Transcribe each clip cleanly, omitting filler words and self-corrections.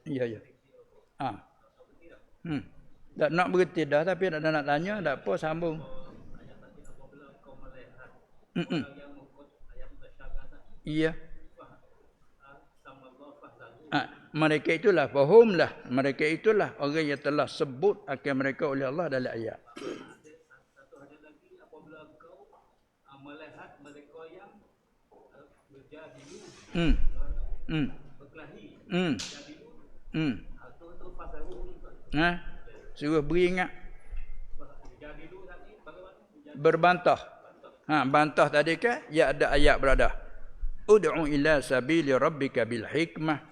Ya, ya. Ah. Tak nak berhenti dah tapi nak tanya tak apa sambung. Iya. Mereka itulah fahumlah. Mereka itulah orang yang telah sebut akan mereka oleh Allah dalam ayat. Satu ada lagi apabila kau melihat mereka yang berjadilu, berkelahi, jadilu, itu fasaruh ni. Suruh beringat. Jadilu tadi bagaimana? Berbantah. Bantah tadi kan? Ya ada ayat berada. Ud'u ila sabili rabbika bil hikmah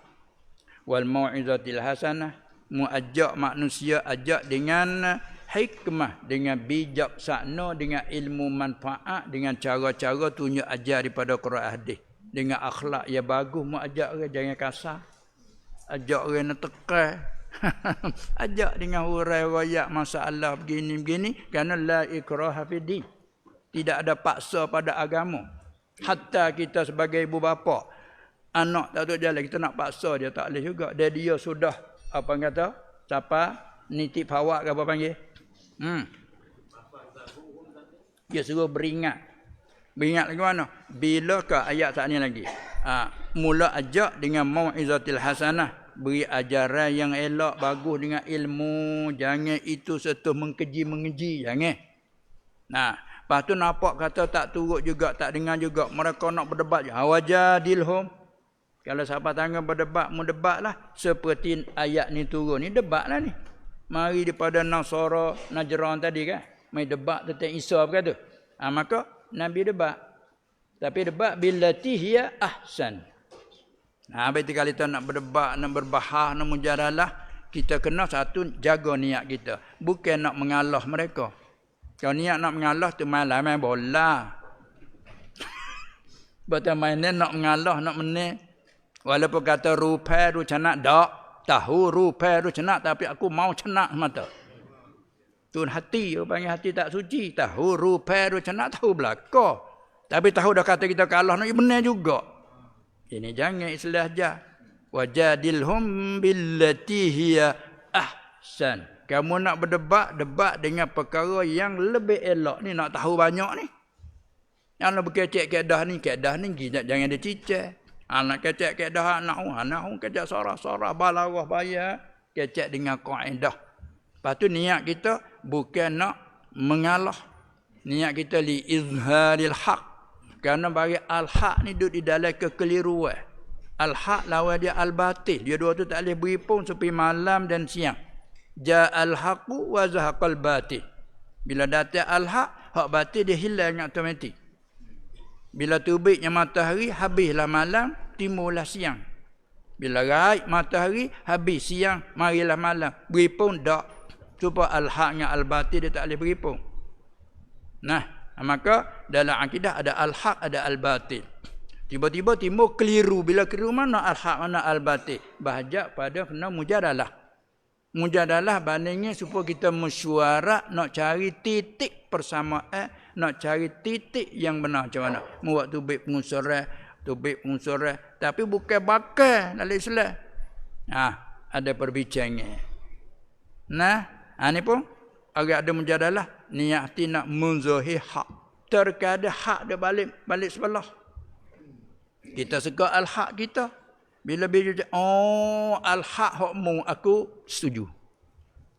wal mau'izatil hasanah. Muajak manusia ajak dengan hikmah, dengan bijaksana, dengan ilmu manfaat, dengan cara-cara tunjuk ajar daripada Quran hadis, dengan akhlak yang bagus. Mu ajak orang jangan kasar. Ajak orang nak tekan. Ajak dengan hurai royak masalah begini-begini, kerana la ikraha fid din. Tidak ada paksa pada agama. Hatta kita sebagai ibu bapa, anak tak tahu jalan, kita nak paksa dia tak boleh juga. Dia sudah apa kata? Siapa? Nitip fawak ke apa panggil? Dia suruh beringat. Beringat lagi mana? Bila ke ayat saat ni lagi? Mula ajak dengan mau'izatil hasanah. Beri ajaran yang elok, bagus dengan ilmu. Jangan itu serta mengeji-mengeji. Jangan. Lepas tu nampak kata tak turut juga, tak dengar juga. Mereka nak berdebat je. Wajadilhum. Kalau siapa tangan berdebat, mu debatlah. Seperti ayat ni turun. Ni debatlah ni. Mari daripada Nasara, Najran tadi kan. Mai debat tentang Isa apa kata. Maka Nabi debat. Tapi debat billati hiya ahsan. Berarti kalau kita nak berdebat, nak berbahas, nak mujadalah, kita kena satu jaga niat kita. Bukan nak mengalah mereka. Kalau niat nak mengalah tu main bola. Betul mainnya nak mengalah, nak menang. Walaupun kata rupai tu cenak tak. Tahu rupai tu cenak tapi aku mau cenak mata. Tu hati, orang panggil hati tak suci. Tahu rupai tu cenak, tahu belaka. Tapi tahu dah kata kita kalah, nak benar juga. Ini jangan islah jah. Wajadilhum billati hiya ahsan. Kamu nak berdebat, debat dengan perkara yang lebih elok. Ni nak tahu banyak ni. Yang nak berkecek kedah ni jangan dia cicak. Anak kecek kedah anak kecek sorah-sorah balarah bayar. Kecek dengan kaedah. Lepas tu niat kita bukan nak mengalah. Niat kita li izharil haq. Kerana bagi al-haq ni duduk di dalam kekeliruan. Al-haq lawan dia al-batil. Dia dua tu tak boleh beri pun seperti malam dan siang. Ja'al haqu wa zahaqal batil. Bila datang al-haq, hak batil dia hilang automatik. Bila terbitnya matahari, habislah malam, timurlah siang. Bila raib matahari, habis siang, marilah malam. Beri pun tak. Supaya al-haq dengan al-batil dia tak boleh beri pun. Maka dalam akidah ada al-haq, ada al-batil. Tiba-tiba timbul keliru. Bila keliru mana al-haq, mana al-batil? Bahajak pada kena mujadalah. Mujadalah bandingnya supaya kita mesyuarat nak cari titik persamaan, nak cari titik yang benar macam mana. Buat tubik pengusurah, tapi bukan bakal dalam Islam. Ada perbincangan. Ini pun agak ada mujadalah, niat hati nak menzahir hak. Terkadang hak dia balik sebelah. Kita suka al-haq kita. Bila al-haq hokmu aku setuju.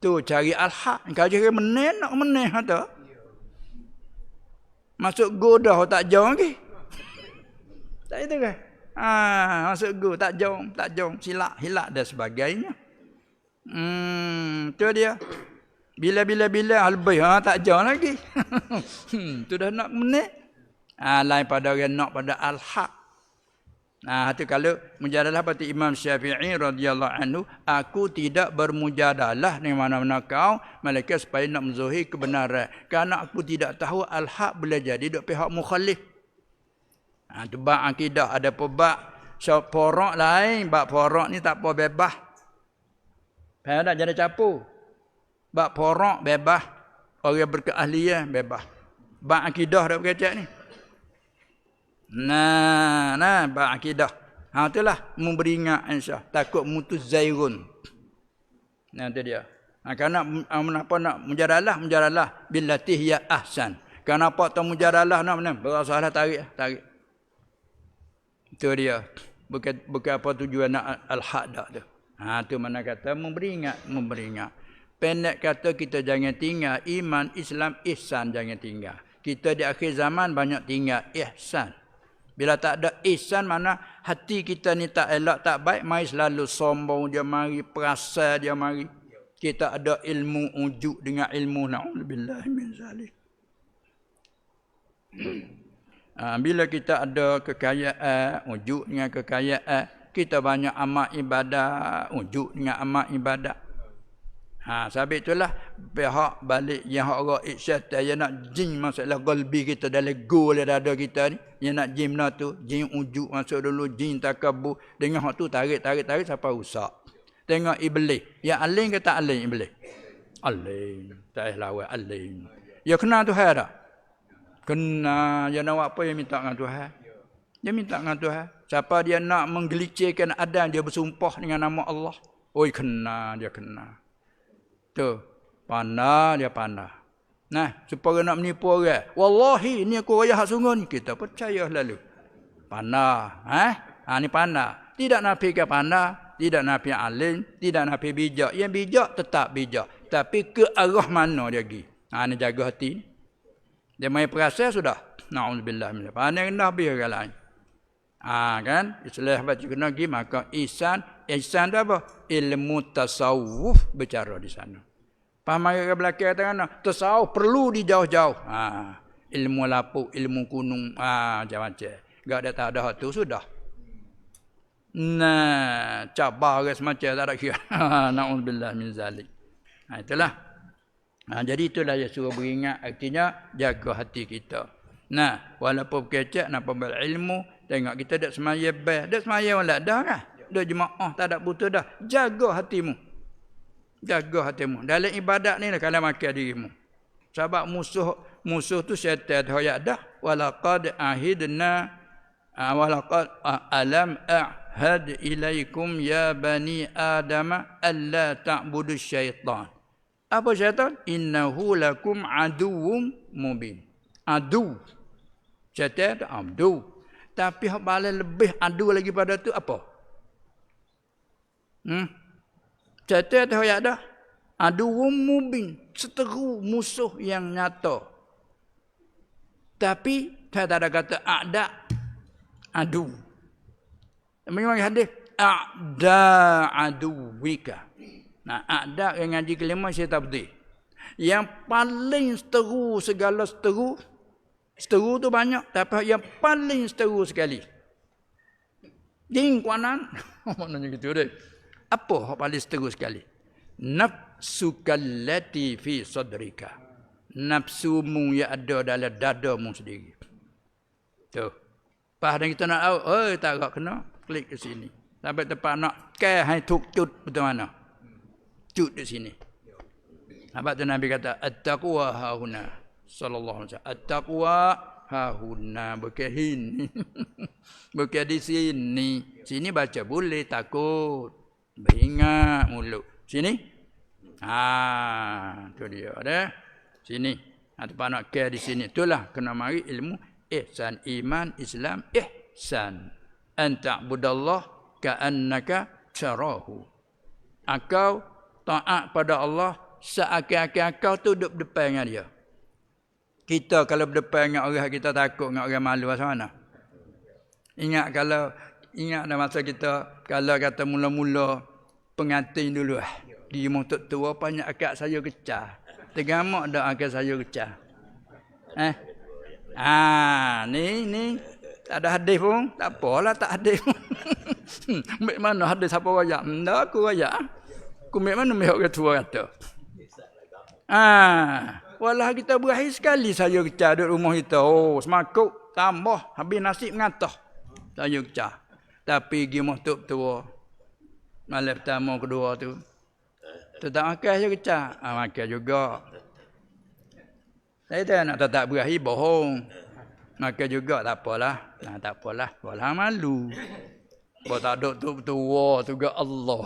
Tu cari al-haq. Kau cari meneh kata. Masuk go dah tak jauh lagi. Tak itu kan? Masuk go tak jauh, hilak dan sebagainya. Tu dia. Bila halbih tak jauh lagi. Tu dah nak meneh. Lain pada orang nak pada al-haq. Itu kalau mujadalah pada Imam Syafi'i radhiyallahu anhu, aku tidak bermujadalah di mana-mana kau malaikat supaya nak menzahir kebenaran. Kerana aku tidak tahu al-haq boleh jadi duk pihak mukhalif. Tu bab akidah, ada bab porak lain, bab porak ni tak apa bebas. Faham tak, jangan campur. Bab porak bebas, orang berkeahlian bebas. Bab akidah dak berkecek ni. Bab akidah. Ha itulah memberi ingat insya. Takut mutus zairun. Nah itu dia. Ha kerana menapa nak mujadalah billati hiya ahsan. Kenapa tu mujadalah nak mana? Berasalah tarik. Itu dia. Bukan apa tujuan nak al-haq dak tu. Ha tu mana kata memberi ingat. Pendek kata kita jangan tinggal iman, Islam, ihsan jangan tinggal. Kita di akhir zaman banyak tinggal ihsan. Bila tak ada ihsan mana hati kita ni tak elok, tak baik, mari selalu sombong dia mari, perasa dia mari. Kita ada ilmu ujuk dengan ilmu na'udzubillah min zalik. Bila kita ada kekayaan, ujuk dengan kekayaan, kita banyak amal ibadah, ujuk dengan amal ibadah. Sebab itulah pihak balik yang orang iksyat dia nak jin masalah qalbi kita dalam go dalam dada kita ni. Yang nak jin benda tu, jin ujuk masuk dulu, jin takabur. Dengan hak tu tarik sampai rusak. Tengok iblis. Yang alim ke tak alim iblis? Alim. Tak lawan alim. Ya kenal Tuhan tak? Kena. Dia nak buat apa yang minta dengan Tuhan? Dia minta dengan Tuhan. Siapa dia nak menggelicirkan adan, dia bersumpah dengan nama Allah. Oi kena, dia kena. Tu, dia pandai. Nah, supaya nak menipu orang. Wallahi, ni aku raya hak sungguh ni. Kita percaya lalu. Pandai. Ni pandai. Tidak nafi ke pandai. Tidak nafi alim. Tidak nafi bijak. Yang bijak tetap bijak. Tapi ke arah mana dia pergi? Ni jaga hati. Dia main perasa sudah. Na'udzubillah min dzalik. Pandai kena habis orang lain. Kan? Islah baca kena pergi. Maka ihsan tu apa? Ilmu tasawuf bercara di sana. Faham ke belakang kata kan? Tasawuf perlu dijauh-jauh. Ilmu lapuk, ilmu kunung, macam-macam. Gak ada tak ada hak tu sudah. Nah, cabar orang semacam tak ada kira. Na'udzubillah min zalik. Itulah. Jadi itulah yang suruh beringat. Artinya jaga hati kita. Nah, walaupun kecek nak berilmu, tengok kita dak semaya beh, dak semaya wala dah kan? Dak jemaah tak ada butuh dah. Jaga hatimu. Jaga hatimu. Dalam ibadat ni kalau makan dirimu. Sebab musuh tu syaitan hoyak dah. Walaqad ahidna walaqad alam ahad ilaikum ya bani adam alla ta'budu syaitan. Apa syaitan? Innahu lakum aduwwum mubin. Adu. Syaitan tu adu. Tapi hak paling lebih adu lagi pada tu apa? Syaitan tu hoyak dah. Aduwwum mubin. Seteru musuh yang nyata. Tapi saya tak ada kata ada adu. Memang hadis ada aduwika. Nah, ada yang ngaji kelima saya tak betul. Yang paling seteru segala seteru tu banyak, tapi yang paling seteru sekali. Ding kuanan. Maknanya gitu deh. Apa yang paling seteru sekali? Nafsukallati fi sadrika. Nafsumu yang ada dalam dadamu sendiri. Tu. Pas dan kita nak tahu, tak agak kena, klik ke sini. Sampai tempat nak hai tuk cut betul mana? Cut di sini. Sebab tu Nabi kata at-taqwa hahuna. Sallallahu alaihi wasallam. At-taqwa hahuna, bukan ini. Bukan di sini. Sini baca boleh, takut. Beringat mulut. Sini. Tu dia dah. Sini. Tempat nak care di sini. Itulah kena mari ilmu ihsan, iman, Islam, ihsan. An ta'budallah ka'annaka tarahu. Engkau taat pada Allah seakan-akan kau tu duduk depan dengan dia. Kita kalau berdepan dengan orang kita takut, dengan orang malu macam mana? Ingat dah masa kita kalau kata mula-mula pengantin dulu dia motor tua banyak akak saya kecah. Tergamak dah akak saya kecah. Ni tak ada hadis pun, tak apalah tak hadis pun. Mek mana hadis siapa royak? Ndak aku royak. Aku mek mana mek orang tua kata. Walah kita berakhir sekali saya kecah duduk rumah kita. Oh, semakuk tambah habis nasib ngatah. Saya kecah. Tapi pergi motor tua. Malam pertama kedua tu. Tetap makan saya kecah. Makan juga. Saya tak nak tak berakhir bohong. Makan juga tak apalah. Tak apalah. Walah malu. Bawa tak ada tua juga Allah.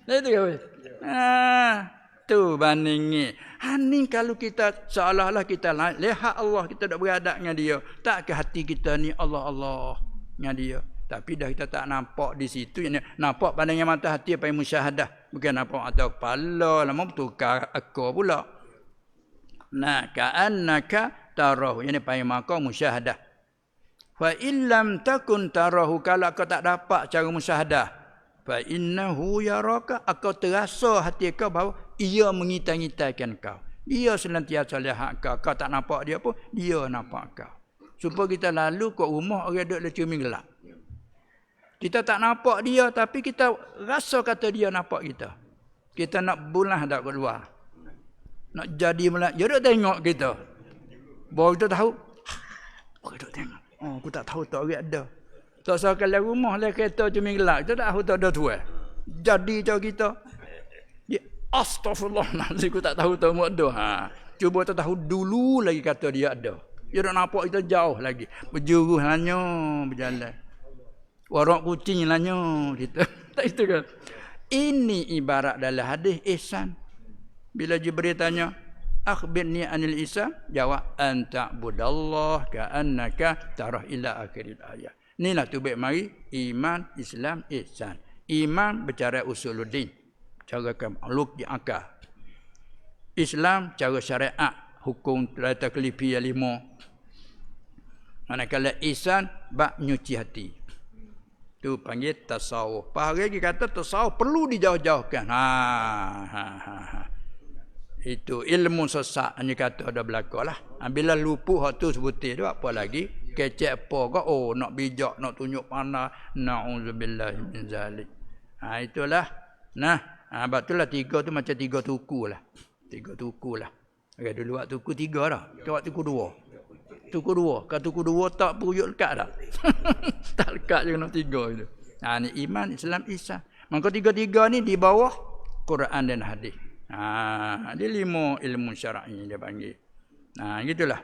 Itu ke? Tu bandingi. Ni kalau kita seolah-olah kita lihat Allah, kita dak beradab dengan dia. Tak ke hati kita ni Allah dengan dia. Tapi dah kita tak nampak di situ. Nampak pandangan mata hati apa yang musyahadah. Bukan nampak mata kepala. Lama bertukar akal pula. Nah, ka'annaka tarahu. Ini panggil maka musyahadah. Fa illam takun tarahu. Kalau kau tak dapat cara musyahadah. Fa innahu yaraka. Kau terasa hati kau bahawa ia mengitai-ngitaikan kau. Dia senantiasa lihat kau. Kau tak nampak dia pun, dia nampak kau. Supaya kita lalu kat rumah orang duduk lecumi gelap. Kita tak nampak dia tapi kita rasa kata dia nampak kita. Kita nak bulah dak keluar. Nak jadi melak, dia duk tengok kita. Baru kita tahu. Baru duk tengok. Oh, aku tak tahu tak orang ada. Tak sekali rumah lah kereta cumi gelap. Kita tak tahu tak ada tuan. Jadi cara kita. Dia astagfirullahalazim, aku tak tahu tak ada. Cuba tak tahu dulu lagi kata dia ada. Dia duk nampak kita jauh lagi. Berjuruh hanya berjalan. Warak kucing lahnya kita. Tak itu kan. Ini ibarat dalam hadis ihsan. Bila Jibril tanya, akhbirni anil ihsan, jawab anta budallah ka'annaka tarah ila akhiril ayat. Inilah tu baik mari iman, Islam, ihsan. Iman bercara usuluddin, cara makhluk di akal. Islam cara syariat, hukum taklifi 5. Manakala ihsan bab nyuci hati. Tu panggil tasawuf. Pak lagi kata tasawuf perlu dijauh-jauhkan. Itu ilmu sesat hanya kata ada belaka lah. Bila lupa hak tu sebutir tu apa lagi? Kecek apa ke? Oh nak bijak, nak tunjuk pandai. Na'udzubillah min zalik. Itulah. Nah, betul lah 3 tu macam 3 tuku lah. 3 tuku lah. Okay, dulu waktu tuku 3 dah. Kau tuku 2. Tuku 2. Kalau tuku 2 tak peruyuk lekat dah. Tak lekat je kena 3 itu. Ni iman, Islam, ihsan. Maka 3-3 ni di bawah Quran dan hadis. Dia 5 ilmu syar'i dia panggil. Gitulah.